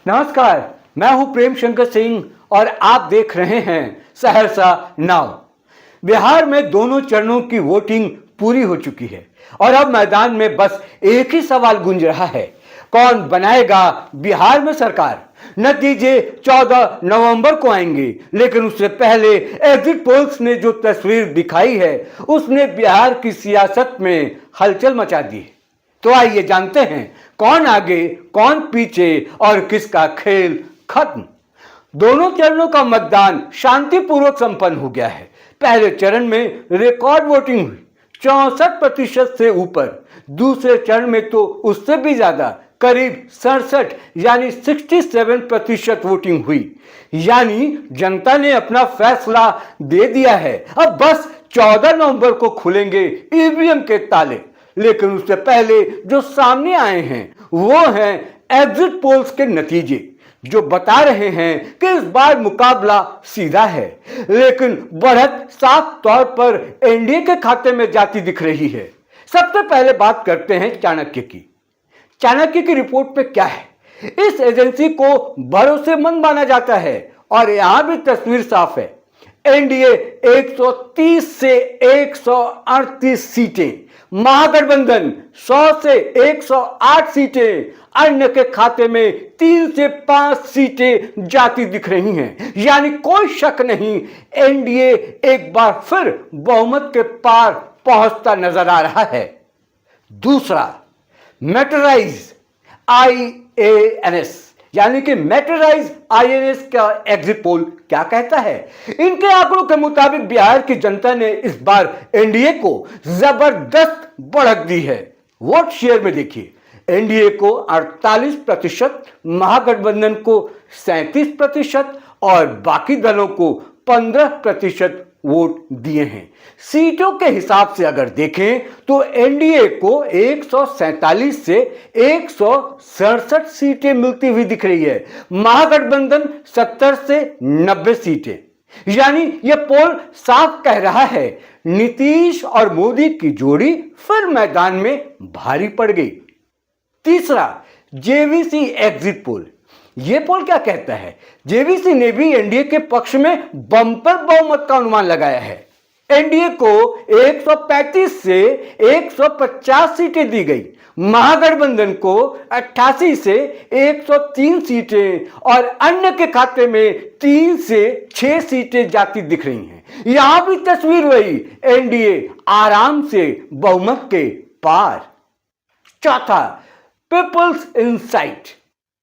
नमस्कार, मैं हूं प्रेम शंकर सिंह और आप देख रहे हैं सहरसा नाउ। बिहार में दोनों चरणों की वोटिंग पूरी हो चुकी है और अब मैदान में बस एक ही सवाल गूंज रहा है, कौन बनाएगा बिहार में सरकार। नतीजे 14 नवंबर को आएंगे, लेकिन उससे पहले एग्जिट पोल्स ने जो तस्वीर दिखाई है उसने बिहार की सियासत में हलचल मचा दी है। तो आइए जानते हैं कौन आगे कौन पीछे और किसका खेल खत्म। दोनों चरणों का मतदान शांतिपूर्वक संपन्न हो गया है। पहले चरण में रिकॉर्ड वोटिंग हुई, 64% से ऊपर। दूसरे चरण में तो उससे भी ज्यादा, करीब 67 यानी 67% वोटिंग हुई। यानी जनता ने अपना फैसला दे दिया है। अब बस 14 नवंबर को खुलेंगे ईवीएम के ताले। लेकिन उससे पहले जो सामने आए हैं वो हैं एग्जिट पोल्स के नतीजे, जो बता रहे हैं कि इस बार मुकाबला सीधा है, लेकिन बढ़त साफ तौर पर एनडीए के खाते में जाती दिख रही है। सबसे पहले बात करते हैं चाणक्य की। चाणक्य की रिपोर्ट में क्या है? इस एजेंसी को भरोसेमंद माना जाता है और यहां भी तस्वीर साफ है। एनडीए 130 से 138 सीटें, महागठबंधन 100 से 108 सीटें, अन्य के खाते में 3 से 5 सीटें जाती दिख रही हैं। यानी कोई शक नहीं, एनडीए एक बार फिर बहुमत के पार पहुंचता नजर आ रहा है। दूसरा, मेटराइज IANS यानी कि मेटराइज IANS का एग्जिट पोल क्या कहता है? इनके आंकड़ों के मुताबिक बिहार की जनता ने इस बार एनडीए को जबरदस्त बढ़त दी है। वोट शेयर में देखिए, एनडीए को 48%, महागठबंधन को 37% और बाकी दलों को 15% वोट दिए हैं। सीटों के हिसाब से अगर देखें तो एनडीए को 147 से 167 सीटें मिलती हुई दिख रही है, महागठबंधन 70 से 90 सीटें। यानी यह पोल साफ कह रहा है, नीतीश और मोदी की जोड़ी फिर मैदान में भारी पड़ गई। तीसरा, जेवीसी एग्जिट पोल। यह पोल क्या कहता है? जेवीसी ने भी एनडीए के पक्ष में बम्पर बहुमत का अनुमान लगाया है। एनडीए को 135 से 150 सीटें दी गई, महागठबंधन को 88 से 103 सीटें और अन्य के खाते में 3 से 6 सीटें जाती दिख रही हैं। यहां भी तस्वीर वही, एनडीए आराम से बहुमत के पार। चौथा, पीपल्स इनसाइट।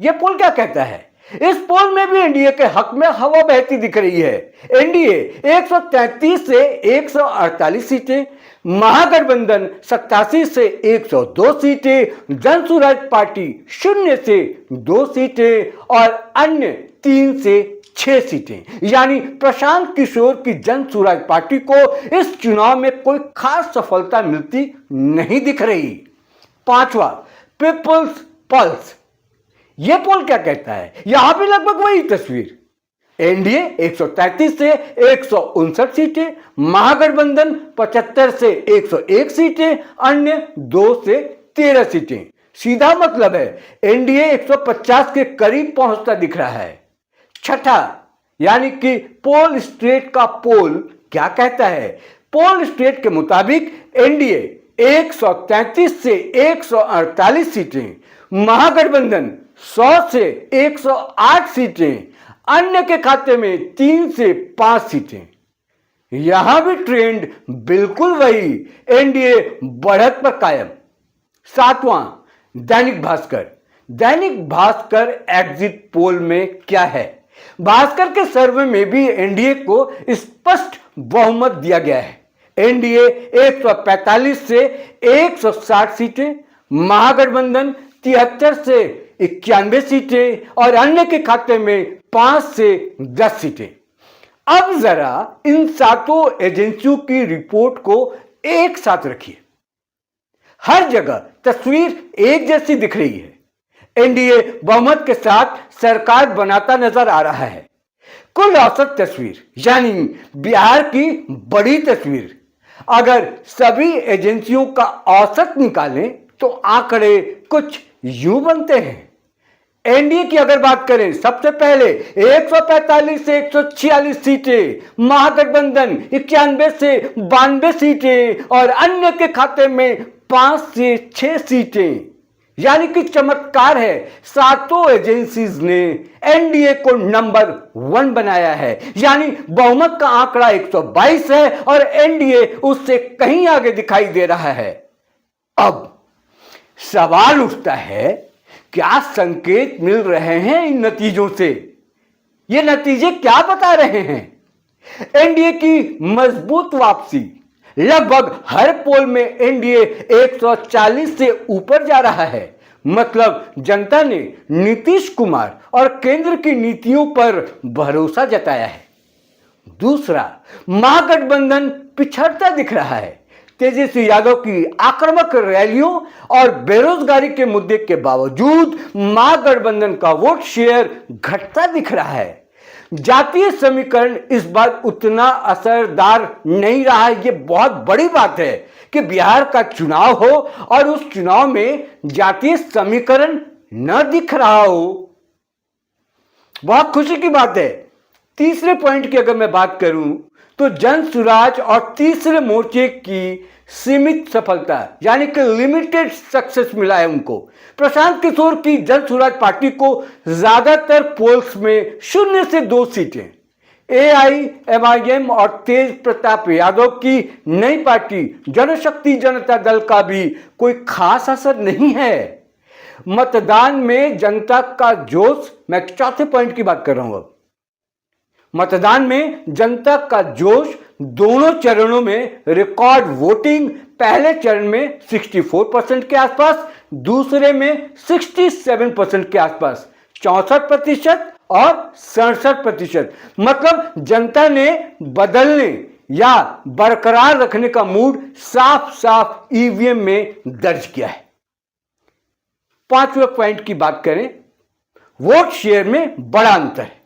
यह पोल क्या कहता है? इस पोल में भी एनडीए के हक में हवा बहती दिख रही है। एनडीए 133 से 148 सीटें, महागठबंधन 87 से 102 सीटें, जन स्वराज पार्टी 0 से 2 सीटें और अन्य 3 से 6 सीटें। यानी प्रशांत किशोर की जन स्वराज पार्टी को इस चुनाव में कोई खास सफलता मिलती नहीं दिख रही। पांचवा, पीपल्स पल्स। यह पोल क्या कहता है? यहां भी लगभग वही तस्वीर। एनडीए 133 से 159 सीटें, महागठबंधन 75 से 101 सीटें, अन्य 2 से 13 सीटें। सीधा मतलब है एनडीए 150 के करीब पहुंचता दिख रहा है। छठा, यानी कि पोल स्ट्रेट का पोल क्या कहता है? पोल स्ट्रेट के मुताबिक एनडीए 133 से 148 सीटें, महागठबंधन 100 से 108 सीटें, अन्य के खाते में 3 से 5 सीटें। यहां भी ट्रेंड बिल्कुल वही, एनडीए बढ़त पर कायम। सातवां, दैनिक भास्कर। दैनिक भास्कर एग्जिट पोल में क्या है? भास्कर के सर्वे में भी एनडीए को स्पष्ट बहुमत दिया गया है। एनडीए 145 से 160 सीटें, महागठबंधन 73 से 91 सीटें और अन्य के खाते में 5 से 10 सीटें। अब जरा इन सातों एजेंसियों की रिपोर्ट को एक साथ रखिए। हर जगह तस्वीर एक जैसी दिख रही है। एनडीए बहुमत के साथ सरकार बनाता नजर आ रहा है। कुल औसत तस्वीर यानी बिहार की बड़ी तस्वीर, अगर सभी एजेंसियों का औसत निकालें तो आंकड़े कुछ यूं बनते हैं। एनडीए की अगर बात करें, सबसे पहले 145 से 146 सीटें, महागठबंधन 91 से 92 सीटें और अन्य के खाते में 5 से 6 सीटें। यानी कि चमत्कार है, सातों एजेंसीज ने एनडीए को नंबर 1 बनाया है। यानी बहुमत का आंकड़ा 122 है और एनडीए उससे कहीं आगे दिखाई दे रहा है। अब सवाल उठता है, क्या संकेत मिल रहे हैं इन नतीजों से? ये नतीजे क्या बता रहे हैं? एनडीए की मजबूत वापसी, लगभग हर पोल में एनडीए 140 से ऊपर जा रहा है। मतलब जनता ने नीतीश कुमार और केंद्र की नीतियों पर भरोसा जताया है। दूसरा, महागठबंधन पिछड़ता दिख रहा है। तेजस्वी यादव की आक्रामक रैलियों और बेरोजगारी के मुद्दे के बावजूद महागठबंधन का वोट शेयर घटता दिख रहा है। जातीय समीकरण इस बार उतना असरदार नहीं रहा है। यह बहुत बड़ी बात है कि बिहार का चुनाव हो और उस चुनाव में जातीय समीकरण न दिख रहा हो। बहुत खुशी की बात है। तीसरे पॉइंट की अगर मैं बात करूं तो जन सुराज और तीसरे मोर्चे की सीमित सफलता, यानी कि लिमिटेड सक्सेस मिला है उनको। प्रशांत किशोर की जन सुराज पार्टी को ज्यादातर पोल्स में 0 से 2 सीटें, एआईएमआईएम और तेज प्रताप यादव की नई पार्टी जनशक्ति जनता दल का भी कोई खास असर नहीं है। मतदान में जनता का जोश, मैं चौथे पॉइंट की बात कर रहा हूं। अब मतदान में जनता का जोश, दोनों चरणों में रिकॉर्ड वोटिंग, पहले चरण में 64% के आसपास, दूसरे में 67% के आसपास, 64% और 67%। मतलब जनता ने बदलने या बरकरार रखने का मूड साफ साफ ईवीएम में दर्ज किया है। पांचवें पॉइंट की बात करें, वोट शेयर में बड़ा अंतर है।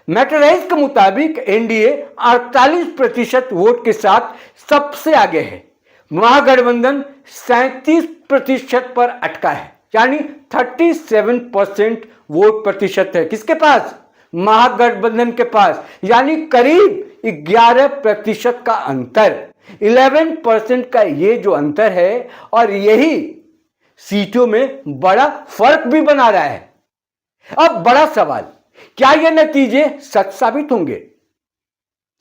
मैट्राइज के मुताबिक एनडीए 48% वोट के साथ सबसे आगे है। महागठबंधन 37% पर अटका है, यानी 37% वोट प्रतिशत है किसके पास? महागठबंधन के पास। यानी करीब 11% का अंतर, 11% का ये जो अंतर है, और यही सीटों में बड़ा फर्क भी बना रहा है। अब बड़ा सवाल, क्या ये नतीजे सच साबित होंगे?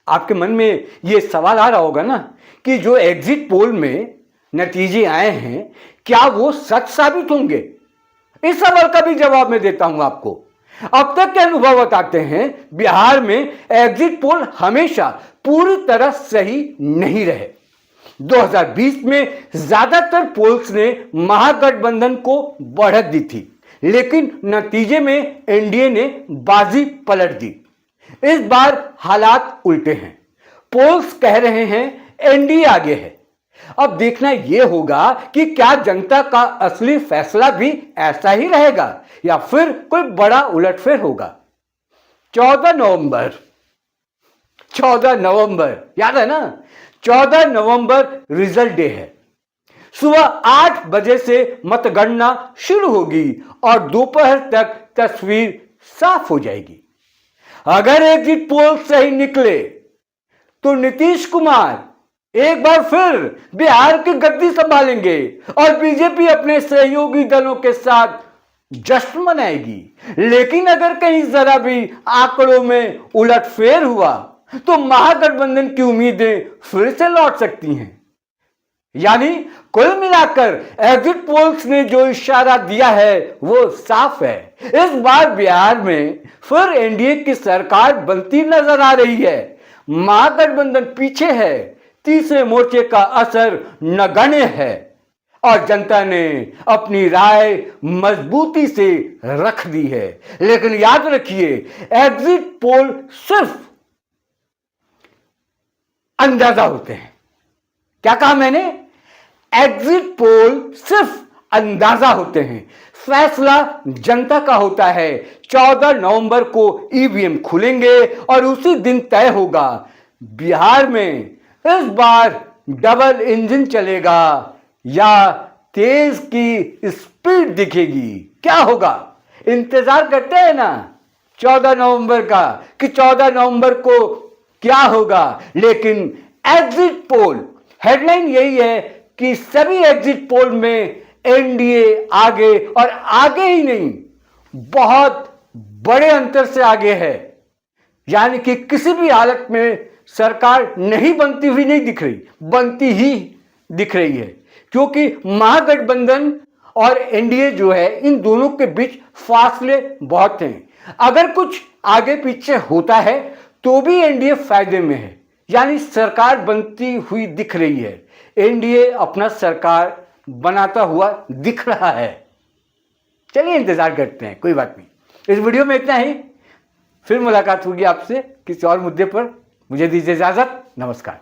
आपके मन में ये सवाल आ रहा होगा ना कि जो एग्जिट पोल में नतीजे आए हैं, क्या वो सच साबित होंगे? इस सवाल का भी जवाब मैं देता हूं आपको। अब तक के अनुभव बताते हैं, बिहार में एग्जिट पोल हमेशा पूरी तरह सही नहीं रहे। 2020 में ज्यादातर पोल्स ने महागठबंधन को बढ़त दी थी, लेकिन नतीजे में एनडीए ने बाजी पलट दी। इस बार हालात उल्टे हैं। पोल्स कह रहे हैं एनडीए आगे है। अब देखना यह होगा कि क्या जनता का असली फैसला भी ऐसा ही रहेगा या फिर कोई बड़ा उलटफेर होगा। 14 नवंबर याद है ना? 14 नवंबर रिजल्ट डे है। सुबह 8 बजे से मतगणना शुरू होगी और दोपहर तक तस्वीर साफ हो जाएगी। अगर एग्जिट पोल सही निकले तो नीतीश कुमार एक बार फिर बिहार की गद्दी संभालेंगे और बीजेपी अपने सहयोगी दलों के साथ जश्न मनाएगी। लेकिन अगर कहीं जरा भी आंकड़ों में उलटफेर हुआ तो महागठबंधन की उम्मीदें फिर से लौट सकती हैं। यानी कुल मिलाकर एग्जिट पोल्स ने जो इशारा दिया है वो साफ है। इस बार बिहार में फिर एनडीए की सरकार बनती नजर आ रही है। महागठबंधन पीछे है, तीसरे मोर्चे का असर नगण्य है और जनता ने अपनी राय मजबूती से रख दी है। लेकिन याद रखिए, एग्जिट पोल सिर्फ अंदाजा होते हैं। क्या कहा मैंने? एग्जिट पोल सिर्फ अंदाजा होते हैं, फैसला जनता का होता है। 14 नवंबर को ईवीएम खुलेंगे और उसी दिन तय होगा बिहार में इस बार डबल इंजन चलेगा या तेज की स्पीड दिखेगी। क्या होगा इंतजार करते हैं ना 14 नवंबर का कि 14 नवंबर को क्या होगा, लेकिन एग्जिट पोल हेडलाइन यही है कि सभी एग्जिट पोल में एनडीए आगे, और आगे ही नहीं बहुत बड़े अंतर से आगे है। यानी कि किसी भी हालत में सरकार नहीं बनती हुई नहीं दिख रही, बनती ही दिख रही है, क्योंकि महागठबंधन और एनडीए जो है इन दोनों के बीच फासले बहुत हैं। अगर कुछ आगे पीछे होता है तो भी एनडीए फायदे में है, यानी सरकार बनती हुई दिख रही है, एनडीए अपना सरकार बनाता हुआ दिख रहा है। चलिए इंतजार करते हैं, कोई बात नहीं। इस वीडियो में इतना ही, फिर मुलाकात होगी आपसे किसी और मुद्दे पर। मुझे दीजिए इजाजत, नमस्कार।